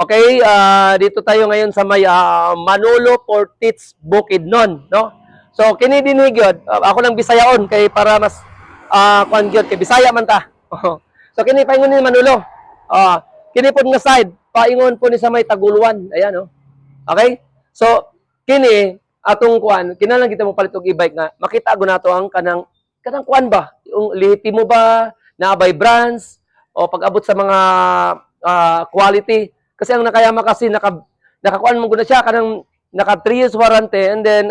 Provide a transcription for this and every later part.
Okay, dito tayo ngayon sa may Manolo Portits Bukidnon, no? So kini dinhi gyud, ako lang Bisayaon kay para mas kuan gyud kay Bisaya man ta. So kini paingon ni Manolo. Kini pod nga side, paingon po ni sa may Taguluan. Ayan, no? Okay? So kini atong kuan, kinahanglan kita mo palit og e-bike nga makita go nato ang kanang kuan ba? Yung lehitimo ba, naabay brands o pag-abot sa mga quality. Kasi ang Nakayama kasi nakakuan mo guna siya kanang naka 3 years warranty and then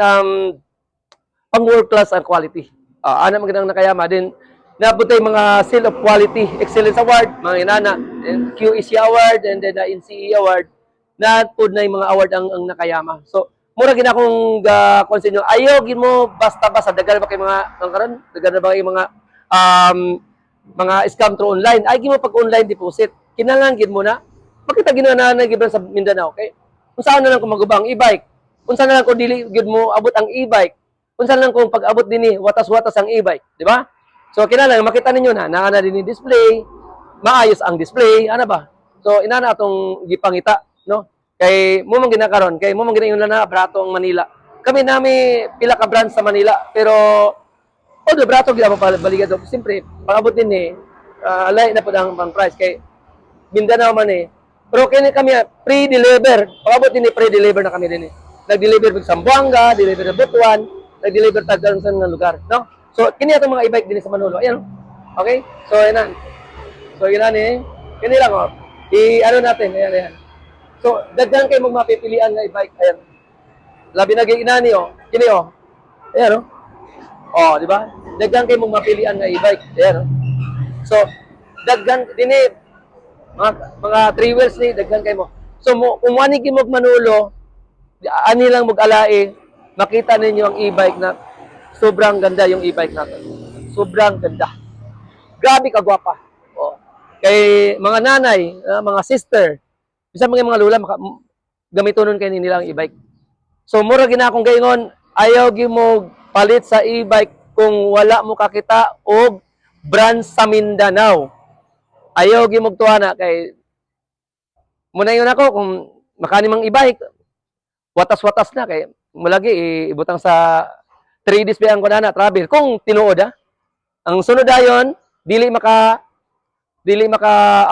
pang world class and quality. Ana magandang Nakayama din nabutay mga seal of quality, excellence award, mga inana, and QEC award and then the NCE award na pud na yung mga award ang Nakayama. So mura gid akong kuan sa inyo. Ayaw gid mo basta-basta dagan ba kay mga karon, dagan ba kay mga scam through online. Ay gid mo pag online deposit. Kinahanglan gid mo na makita ginana gid sa Mindanao, okay? Unsa na lang kung magubang e-bike? Unsa na lang kung dili gid mo abot ang e-bike? Unsa na lang kung pag-abot dinhi watas-watas ang e-bike, di ba? So kinahanglan makita ninyo na naa na dinhi display, maayos ang display, ana ba? So ina na atong gipangita, no? Kay mo man ginakaron, kay mo man ginayon na Brato ang Manila. Kami nami pila ka branch sa Manila, pero although Brato gid pa balikan do. Siyempre, pag-abot dinhi alay na pud ang pang price kay Mindanao man Pero kini kami pre-deliver. Pagabot din pre-deliver na kami din Nag-deliver sa Zamboanga, deliver sa Butuan, nag-deliver sa nga lugar, no? So kini atong mga e-bike din sa Manolo. Ayan. Okay? So ayan. So yun kini lang ano natin, ayan. So daghan kay magmapipilian nga e-bike, ayan. Labi na ginani Kini Ayan di ba? Daghan kay magmapilian nga e-bike, ayan So daghan dinhi mga 3 wheels ni daghan kay mo. So kung wani gi mo Manolo, ani lang mag-alai, makita ninyo ang e-bike na sobrang ganda yung e-bike natin. Sobrang ganda. Grabe ka gwapa. Kay mga nanay, mga sister, bisan mga lola gamitonon kay nilang e-bike. So mura gina akong gaingon, ayaw gi mo palit sa e-bike kung wala mo kakita og brand sa Mindanao. Ayaw gi magtuana kay muna yun ako kung makani mang e-bike watas-watas na kay mulagi ibutang sa 3 days pa ang kunana travel kung tinuod ang sunod dayon dili maka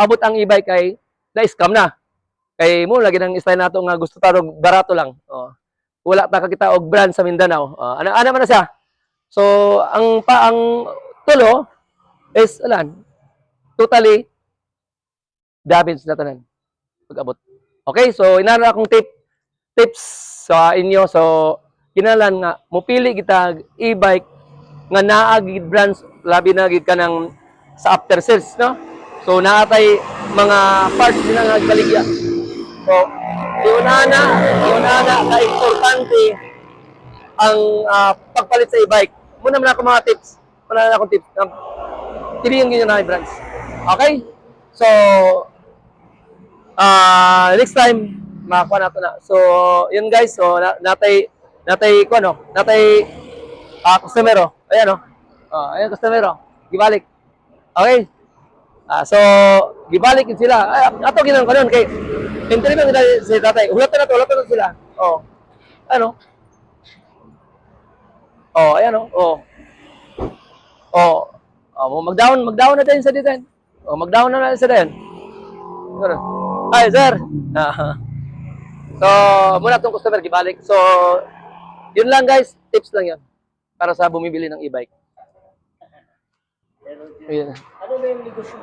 abot ang e-bike kay na-scam na kay mo lagi nang style nato nga gusto tarog barato lang wala ta kakita og brand sa Mindanao ana man na siya so ang tulo is totally damage na tanan pag-abot. Okay, so inara akong tips sa inyo. So kinahanglan nga mopili kita e-bike nga naa gid brands labi na gid kanang sa after sales, no? So naatay mga parts din nga baligya. So una na ka importante ang pagpalit sa e-bike. Muna man ako mga tips. Muna na akong tips. Piliin niyo na brands. Okay? So, next time, makakuha nato na. So, yun guys. So, natay customer, Ayan, ayan, customer, Gibalik. Okay? So, gibalik yun sila. Ato ginang kanon kay interview nila si tatay. Hulatan na sila. Ano? Ayan, mag-down na din sa design. Mag-down na sa design. Ay, sir. So, muna itong customer gibalik. So, yun lang guys. Tips lang yan. Para sa bumibili ng e-bike. Ano na yung negosyo?